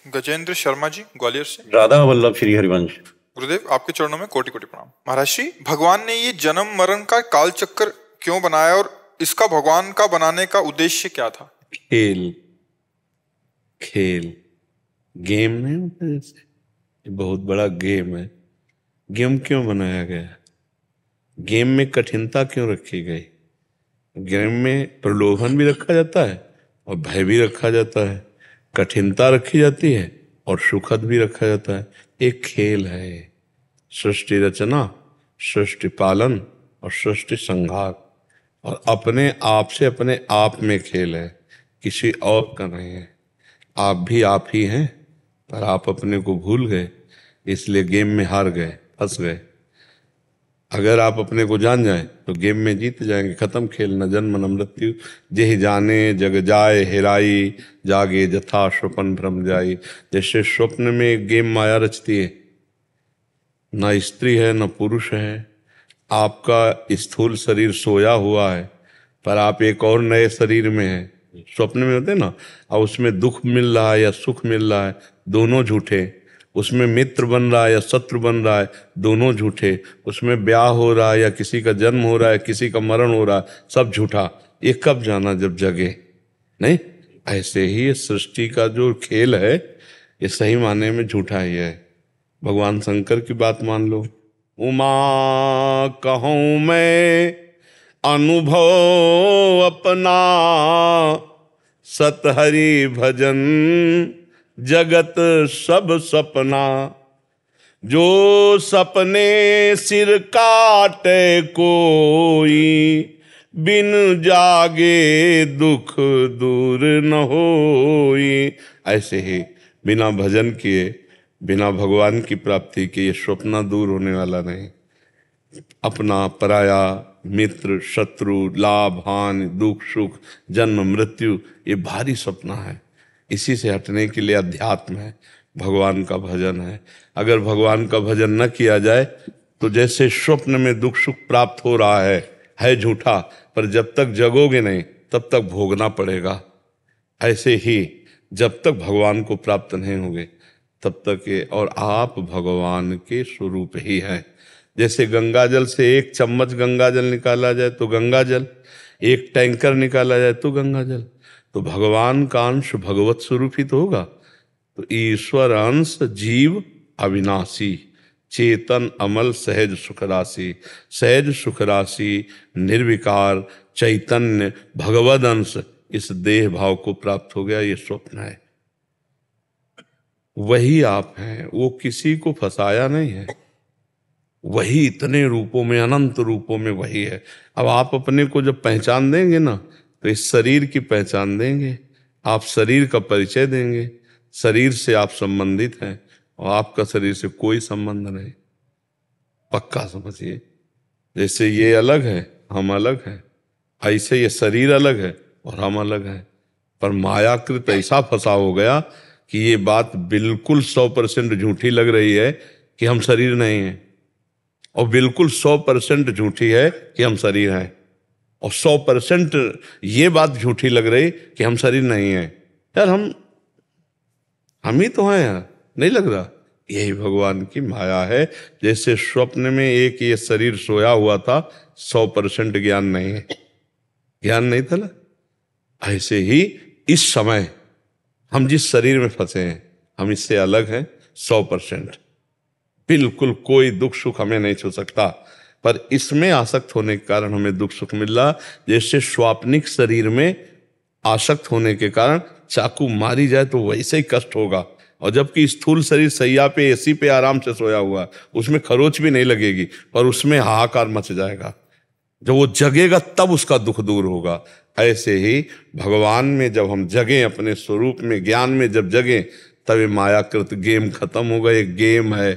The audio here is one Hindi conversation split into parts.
गजेंद्र शर्मा जी, ग्वालियर से। राधा वल्लभ श्री हरिवंश। गुरुदेव, आपके चरणों में कोटि कोटि प्रणाम। महाराज श्री, भगवान ने ये जन्म मरण का काल चक्र क्यों बनाया और इसका भगवान का बनाने का उद्देश्य क्या था? खेल खेल गेम नहीं होता जैसे, ये बहुत बड़ा गेम है। गेम क्यों बनाया गया? गेम में कठिनता क्यों रखी गई? गेम में प्रलोभन भी रखा जाता है और भय भी रखा जाता है, कठिनता रखी जाती है और सुखद भी रखा जाता है। एक खेल है। सृष्टि रचना, सृष्टि पालन और सृष्टि संहार, और अपने आप से अपने आप में खेल है, किसी और का नहीं है। आप भी आप ही हैं, पर आप अपने को भूल गए, इसलिए गेम में हार गए, फंस गए। अगर आप अपने को जान जाएं तो गेम में जीत जाएंगे। खत्म खेल, न जन्म न मृत्यु, जेहि जाने जग जाए हेराई, जागे जथा स्वप्न भ्रम जाई। जैसे स्वप्न में एक गेम माया रचती है, न स्त्री है न पुरुष है, आपका स्थूल शरीर सोया हुआ है पर आप एक और नए शरीर में हैं। स्वप्न में होते ना, और उसमें दुख मिल रहा है या सुख मिल रहा है, दोनों झूठे। उसमें मित्र बन रहा है या शत्रु बन रहा है, दोनों झूठे। उसमें ब्याह हो रहा है या किसी का जन्म हो रहा है, किसी का मरण हो रहा है, सब झूठा। ये कब जाना? जब जगे नहीं। ऐसे ही सृष्टि का जो खेल है, ये सही माने में झूठा ही है। भगवान शंकर की बात मान लो, उमा कहूँ मैं अनुभव अपना, सतहरि भजन जगत सब सपना। जो सपने सिर काटे कोई, बिन जागे दुख दूर न होई। ऐसे ही बिना भजन किए, बिना भगवान की प्राप्ति के ये स्वप्न दूर होने वाला नहीं। अपना पराया, मित्र शत्रु, लाभ हानि, दुख सुख, जन्म मृत्यु, ये भारी सपना है। इसी से हटने के लिए अध्यात्म है, भगवान का भजन है। अगर भगवान का भजन न किया जाए तो जैसे स्वप्न में दुख सुख प्राप्त हो रहा है झूठा, पर जब तक जगोगे नहीं तब तक भोगना पड़ेगा। ऐसे ही जब तक भगवान को प्राप्त नहीं होगे तब तक ये, और आप भगवान के स्वरूप ही हैं। जैसे गंगा जल से एक चम्मच गंगा जल निकाला जाए तो गंगा जल, एक टैंकर निकाला जाए तो गंगा जल। तो भगवान का अंश भगवत स्वरूप ही तो होगा। तो ईश्वर अंश जीव अविनाशी, चेतन अमल सहज सुख राशि। सहज सुख राशि, निर्विकार चैतन्य भगवद अंश, इस देह भाव को प्राप्त हो गया, ये स्वप्न है। वही आप हैं, वो किसी को फंसाया नहीं है। वही इतने रूपों में, अनंत रूपों में वही है। अब आप अपने को जब पहचान देंगे ना, तो इस शरीर की पहचान देंगे, आप शरीर का परिचय देंगे। शरीर से आप संबंधित हैं और आपका शरीर से कोई संबंध नहीं, पक्का समझिए। जैसे ये अलग है, हम अलग हैं, ऐसे ये शरीर अलग है और हम अलग हैं। पर मायाकृत ऐसा फंसा हो गया कि ये बात बिल्कुल 100% झूठी लग रही है कि हम शरीर नहीं हैं, और बिल्कुल 100% झूठी है कि हम शरीर हैं, और 100% ये बात झूठी लग रही कि हम शरीर नहीं हैं। यार हम ही तो हैं यार, नहीं लग रहा? यही भगवान की माया है। जैसे स्वप्न में एक ये शरीर सोया हुआ था, 100% ज्ञान नहीं है, ज्ञान नहीं था ना। ऐसे ही इस समय हम जिस शरीर में फंसे हैं, हम इससे अलग हैं 100%। बिल्कुल कोई दुख सुख हमें नहीं छू सकता, पर इसमें आसक्त होने के कारण हमें दुख सुख मिल रहा। जैसे स्वाप्निक शरीर में आसक्त होने के कारण चाकू मारी जाए तो वैसे ही कष्ट होगा, और जबकि स्थूल शरीर सैया पे, एसी पे आराम से सोया हुआ, उसमें खरोच भी नहीं लगेगी, पर उसमें हाहाकार मच जाएगा। जब वो जगेगा तब उसका दुख दूर होगा। ऐसे ही भगवान में जब हम जगें, अपने स्वरूप में, ज्ञान में जब जगें, तब ये मायाकृत गेम खत्म होगा। एक गेम है।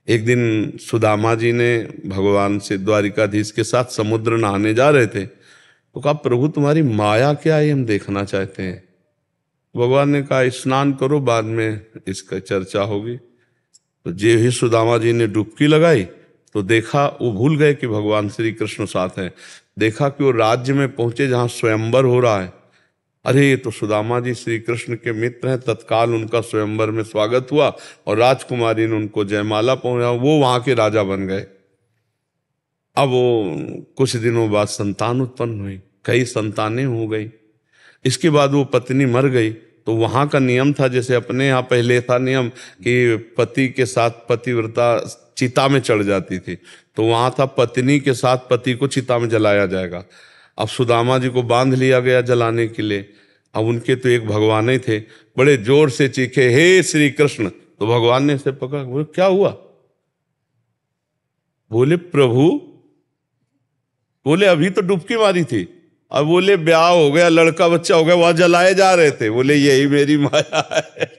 एक दिन सुदामा जी ने भगवान से, द्वारिकाधीश के साथ समुद्र नहाने जा रहे थे, तो कहा प्रभु तुम्हारी माया क्या है, हम देखना चाहते हैं। भगवान ने कहा स्नान करो, बाद में इसका चर्चा होगी। तो जे ही सुदामा जी ने डुबकी लगाई तो देखा, वो भूल गए कि भगवान श्री कृष्ण साथ हैं। देखा कि वो राज्य में पहुंचे जहां स्वयंवर हो रहा है, अरे ये तो सुदामा जी श्री कृष्ण के मित्र हैं, तत्काल उनका स्वयंवर में स्वागत हुआ और राजकुमारी ने उनको जयमाला पहुंचा, वो वहां के राजा बन गए। अब वो कुछ दिनों बाद संतान उत्पन्न हुई, कई संतानें हो गई। इसके बाद वो पत्नी मर गई, तो वहां का नियम था, जैसे अपने यहाँ पहले था नियम कि पति के साथ पतिव्रता चिता में चढ़ जाती थी, तो वहां था पत्नी के साथ पति को चिता में जलाया जाएगा। अब सुदामा जी को बांध लिया गया जलाने के लिए। अब उनके तो एक भगवान ही थे, बड़े जोर से चीखे, हे श्री कृष्ण। तो भगवान ने इसे पकड़ा, बोले क्या हुआ? बोले प्रभु, बोले अभी तो डुबकी मारी थी। अब बोले ब्याह हो गया, लड़का बच्चा हो गया, वहां जलाए जा रहे थे। बोले यही मेरी माया है।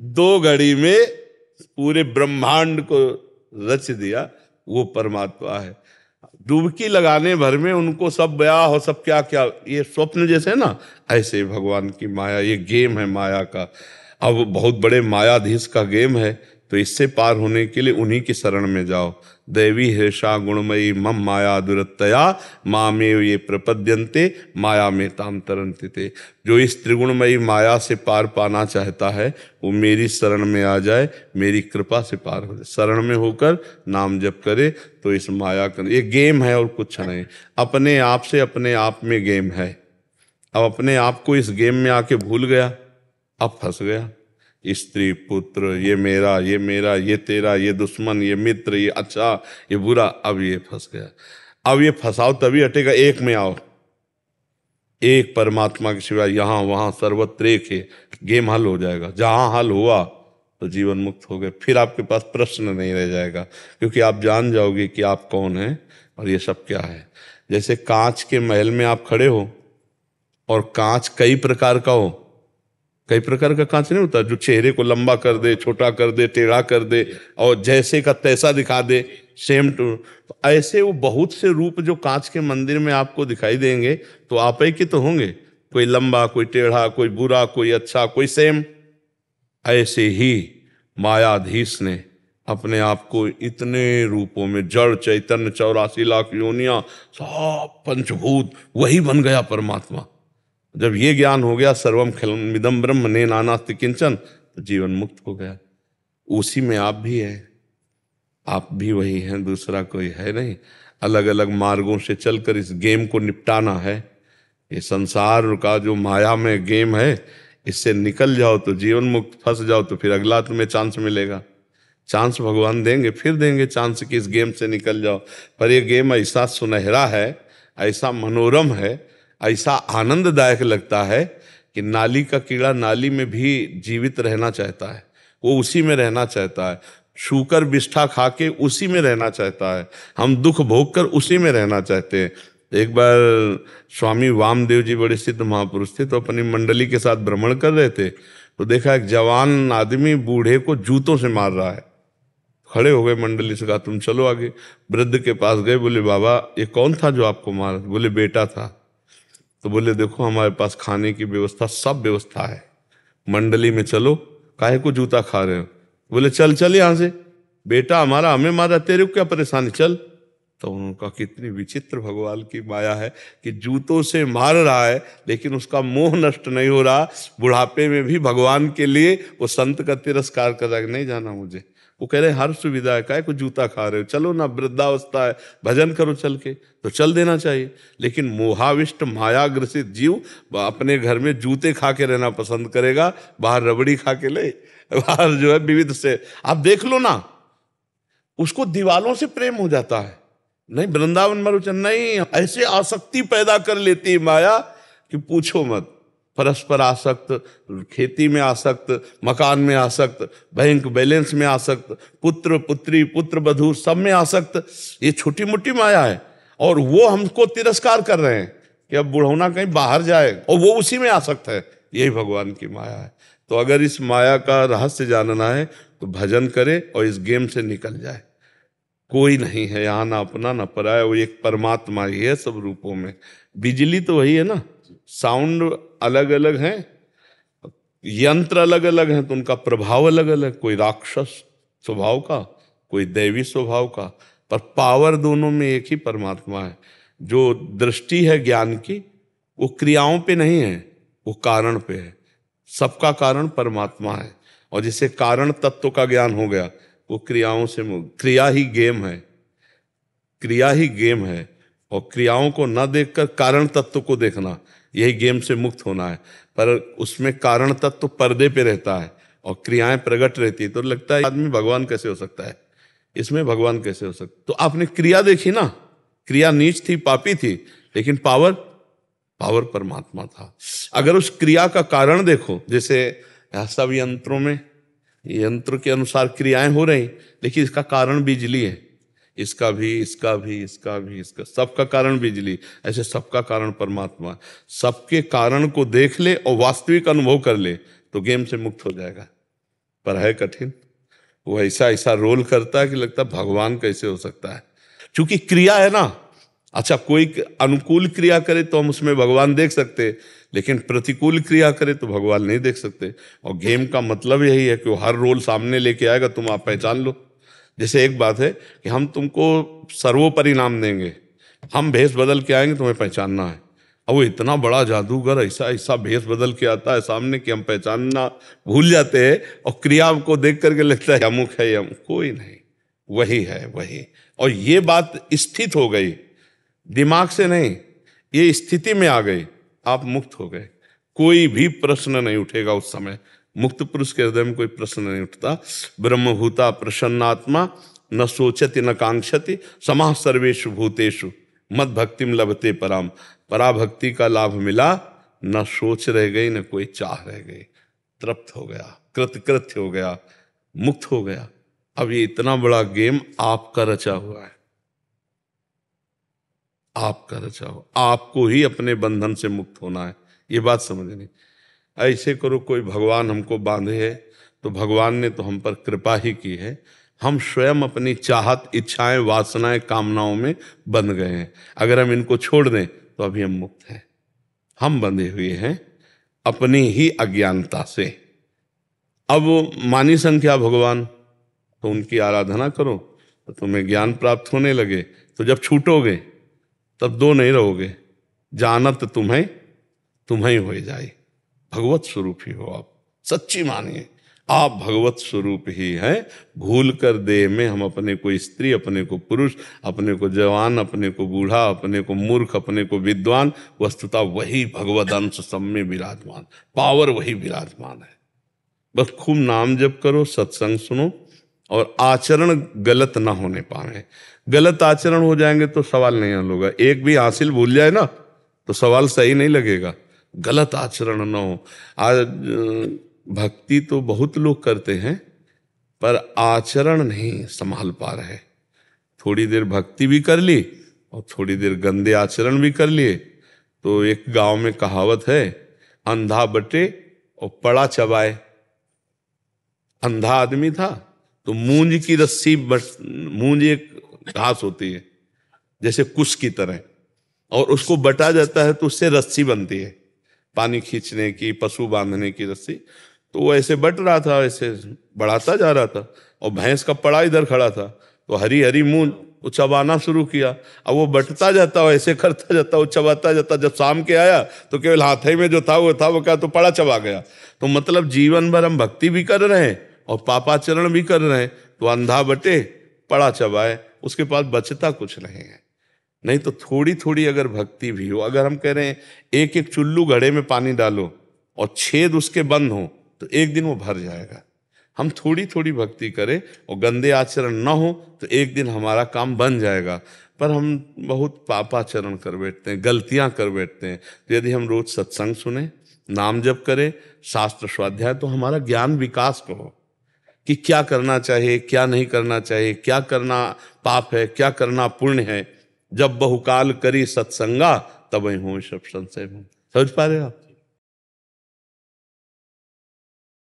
2 घड़ी में पूरे ब्रह्मांड को रच दिया, वो परमात्मा है। डुबकी लगाने भर में उनको सब ब्याह हो, सब क्या क्या, ये स्वप्न जैसे है ना, ऐसे भगवान की माया, ये गेम है माया का। अब बहुत बड़े मायाधीश का गेम है, तो इससे पार होने के लिए उन्हीं की शरण में जाओ। दैवी हृषा गुणमयी मम माया दुरत्तया मामेव ये प्रपद्यन्ते माया में ताम तरन्ति ते। जो इस त्रिगुणमयी माया से पार पाना चाहता है वो मेरी शरण में आ जाए, मेरी कृपा से पार हो जाए। शरण में होकर नाम जप करे तो इस माया का ये गेम है और कुछ नहीं। अपने आप से अपने आप में गेम है। अब अपने आप को इस गेम में आके भूल गया, अब फंस गया। स्त्री पुत्र, ये मेरा, ये मेरा, ये तेरा, ये दुश्मन, ये मित्र, ये अच्छा, ये बुरा, अब ये फंस गया। अब ये फंसाओ तभी हटेगा, एक में आओ, एक परमात्मा के सिवा यहाँ वहाँ सर्वत्र एक है, गेम हल हो जाएगा। जहाँ हल हुआ तो जीवन मुक्त हो गए, फिर आपके पास प्रश्न नहीं रह जाएगा, क्योंकि आप जान जाओगे कि आप कौन हैं और ये सब क्या है। जैसे कांच के महल में आप खड़े हो और कांच कई प्रकार का हो, कई प्रकार का कांच नहीं होता, जो चेहरे को लंबा कर दे, छोटा कर दे, टेढ़ा कर दे और जैसे का तैसा दिखा दे, सेम टू। तो ऐसे वो बहुत से रूप जो कांच के मंदिर में आपको दिखाई देंगे, तो आप ही के तो होंगे, कोई लंबा, कोई टेढ़ा, कोई बुरा, कोई अच्छा, कोई सेम। ऐसे ही मायाधीश ने अपने आप को इतने रूपों में, जड़ चैतन्य 84 लाख योनियां, सब पंचभूत, वही बन गया परमात्मा। जब ये ज्ञान हो गया, सर्वम खिलमिदं ब्रह्म ने नानास्ति किंचन, तो जीवन मुक्त हो गया। उसी में आप भी हैं, आप भी वही हैं, दूसरा कोई है नहीं। अलग अलग मार्गों से चलकर इस गेम को निपटाना है। ये संसार का जो माया में गेम है, इससे निकल जाओ तो जीवन मुक्त, फंस जाओ तो फिर अगला तुम्हें चांस मिलेगा। चांस भगवान देंगे, फिर देंगे चांस कि इस गेम से निकल जाओ। पर ये गेम ऐसा सुनहरा है, ऐसा मनोरम है, ऐसा आनंददायक लगता है कि नाली का कीड़ा नाली में भी जीवित रहना चाहता है, वो उसी में रहना चाहता है। शूकर बिष्ठा खा के उसी में रहना चाहता है। हम दुख भोग कर उसी में रहना चाहते हैं। एक बार स्वामी वामदेव जी बड़े सिद्ध महापुरुष थे, तो अपनी मंडली के साथ भ्रमण कर रहे थे, तो देखा एक जवान आदमी बूढ़े को जूतों से मार रहा है। खड़े हो गए मंडली से, कहा तुम चलो आगे। वृद्ध के पास गए, बोले बाबा ये कौन था जो आपको मारा? बोले बेटा था। तो बोले देखो हमारे पास खाने की व्यवस्था, सब व्यवस्था है, मंडली में चलो, काहे को जूता खा रहे हो? बोले चल चल यहाँ से, बेटा हमारा हमें मारा, तेरे को क्या परेशानी, चल। तो उनका कितनी विचित्र भगवान की माया है कि जूतों से मार रहा है लेकिन उसका मोह नष्ट नहीं हो रहा। बुढ़ापे में भी भगवान के लिए वो संत का तिरस्कार कर रहा है, नहीं जाना मुझे। वो कह रहे हर सुविधा है, काहे को जूता खा रहे हो, चलो ना, वृद्धावस्था है, भजन करो चल के, तो चल देना चाहिए। लेकिन मोहाविष्ट मायाग्रसित जीव अपने घर में जूते खा के रहना पसंद करेगा, बाहर रबड़ी खा के ले, बाहर जो है विविध से, आप देख लो ना, उसको दीवालों से प्रेम हो जाता है। नहीं वृंदावन मरुचन नहीं, ऐसे आसक्ति पैदा कर लेती है माया कि पूछो मत। परस्पर आसक्त, खेती में आसक्त, मकान में आसक्त, बैंक बैलेंस में आसक्त, पुत्र पुत्री, पुत्र वधू, सब में आसक्त। ये छोटी मोटी माया है और वो हमको तिरस्कार कर रहे हैं कि अब बुढ़ौना कहीं बाहर जाए, और वो उसी में आसक्त है। यही भगवान की माया है। तो अगर इस माया का रहस्य जानना है तो भजन करे और इस गेम से निकल जाए। कोई नहीं है यहाँ, ना अपना ना पराया, वो एक परमात्मा ही है सब रूपों में। बिजली तो वही है ना, साउंड अलग अलग हैं, यंत्र अलग अलग हैं, तो उनका प्रभाव अलग अलग, कोई राक्षस स्वभाव का, कोई दैवी स्वभाव का, पर पावर दोनों में एक ही परमात्मा है। जो दृष्टि है ज्ञान की, वो क्रियाओं पे नहीं है, वो कारण पे है। सबका कारण परमात्मा है, और जिसे कारण तत्व का ज्ञान हो गया वो क्रियाओं से मुक्त। क्रिया ही गेम है, क्रिया ही गेम है, और क्रियाओं को न देखकर कारण तत्व को देखना, यही गेम से मुक्त होना है। पर उसमें कारण तत्व पर्दे पे रहता है और क्रियाएं प्रकट रहती है, तो लगता है आदमी भगवान कैसे हो सकता है, इसमें भगवान कैसे हो सकता। तो आपने क्रिया देखी ना, क्रिया नीच थी, पापी थी, लेकिन पावर पावर परमात्मा था। अगर उस क्रिया का कारण देखो, जैसे सब यंत्रों में यंत्र के अनुसार क्रियाएं हो रही, लेकिन इसका कारण बिजली है, इसका भी, इसका भी, इसका भी, इसका, सबका कारण बिजली। ऐसे सबका कारण परमात्मा। सबके कारण को देख ले और वास्तविक अनुभव कर ले तो गेम से मुक्त हो जाएगा। पर है कठिन, वो ऐसा ऐसा रोल करता है कि लगता है भगवान कैसे हो सकता है, क्योंकि क्रिया है ना। अच्छा, कोई अनुकूल क्रिया करे तो हम उसमें भगवान देख सकते, लेकिन प्रतिकूल क्रिया करे तो भगवान नहीं देख सकते। और गेम का मतलब यही है कि वो हर रोल सामने लेके आएगा, तुम आप पहचान लो। जैसे एक बात है कि हम तुमको सर्वोपरि नाम देंगे, हम भेष बदल के आएंगे, तुम्हें पहचानना है। और वो इतना बड़ा जादूगर ऐसा ऐसा भेष बदल के आता है सामने कि हम पहचानना भूल जाते हैं, और क्रिया को देख करके लगता है अमुक है, अमुक कोई नहीं, वही है वही। और ये बात स्थित हो गई, दिमाग से नहीं, ये स्थिति में आ गई, आप मुक्त हो गए। कोई भी प्रश्न नहीं उठेगा उस समय। मुक्त पुरुष के हृदय में कोई प्रश्न नहीं उठता। ब्रह्मभूता प्रसन्नात्मा न सोचति न कांक्षति समाः सर्वेषु भूतेषु मद भक्तिम लभते पराम। पराभक्ति का लाभ मिला, न सोच रह गई न कोई चाह रह गई, तृप्त हो गया, कृतकृत्य हो गया, मुक्त हो गया। अब ये इतना बड़ा गेम आपका रचा हुआ है, आपका रचा हुआ, आपको ही अपने बंधन से मुक्त होना है। ये बात समझनी। ऐसे करो कोई भगवान हमको बांधे है तो भगवान ने तो हम पर कृपा ही की है। हम स्वयं अपनी चाहत, इच्छाएं, वासनाएं, कामनाओं में बंध गए हैं। अगर हम इनको छोड़ दें तो अभी हम मुक्त हैं। हम बंधे हुए हैं अपनी ही अज्ञानता से। अब मानी संख्या भगवान, तो उनकी आराधना करो तो तुम्हें ज्ञान प्राप्त होने लगे। तो जब छूटोगे तब दो नहीं रहोगे, जानत तुम्हें तुम्हें हो जाए। भगवत स्वरूप ही हो आप, सच्ची मानिए आप भगवत स्वरूप ही हैं। भूल कर देह में हम अपने को स्त्री, अपने को पुरुष, अपने को जवान, अपने को बूढ़ा, अपने को मूर्ख, अपने को विद्वान, वस्तुतः वही भगवत अंश सब में विराजमान, पावर वही विराजमान है। बस खूब नाम जप करो, सत्संग सुनो, और आचरण गलत ना होने पाए। गलत आचरण हो जाएंगे तो सवाल नहीं हल होगा। एक भी हासिल भूल जाए ना तो सवाल सही नहीं लगेगा। गलत आचरण ना हो। आज भक्ति तो बहुत लोग करते हैं पर आचरण नहीं संभाल पा रहे। थोड़ी देर भक्ति भी कर ली और थोड़ी देर गंदे आचरण भी कर लिए। तो एक गांव में कहावत है, अंधा बटे और पड़ा चबाए। अंधा आदमी था तो मूंज की रस्सी, मूंज एक घास होती है जैसे कुश की तरह, और उसको बटा जाता है तो उससे रस्सी बनती है, पानी खींचने की, पशु बांधने की रस्सी। तो वो ऐसे बट रहा था, ऐसे बढ़ाता जा रहा था, और भैंस का पड़ा इधर खड़ा था, तो हरी हरी मूंज वो चबाना शुरू किया। अब वो बटता जाता, वो ऐसे करता जाता, वो चबाता जाता। जब शाम के आया तो केवल हाथ ही में जो था वो क्या, तो पड़ा चबा गया। तो मतलब जीवन भर हम भक्ति भी कर रहे हैं और पापाचरण भी कर रहे हैं, तो अंधा बटे पड़ा चबाए, उसके पास बचता कुछ नहीं है। नहीं तो थोड़ी थोड़ी अगर भक्ति भी हो, अगर हम कह रहे हैं एक एक चुल्लू घड़े में पानी डालो और छेद उसके बंद हो तो एक दिन वो भर जाएगा। हम थोड़ी थोड़ी भक्ति करें और गंदे आचरण ना हो तो एक दिन हमारा काम बन जाएगा। पर हम बहुत पापाचरण कर बैठते हैं, गलतियां कर बैठते हैं। तो यदि हम रोज सत्संग सुने, नाम जप करें, शास्त्र स्वाध्याय, तो हमारा ज्ञान विकास को हो कि क्या करना चाहिए, क्या नहीं करना चाहिए, क्या करना पाप है, क्या करना पुण्य है। जब बहुकाल करी सत्संगा तब हो सब संशय। समझ पा रहे हो आप?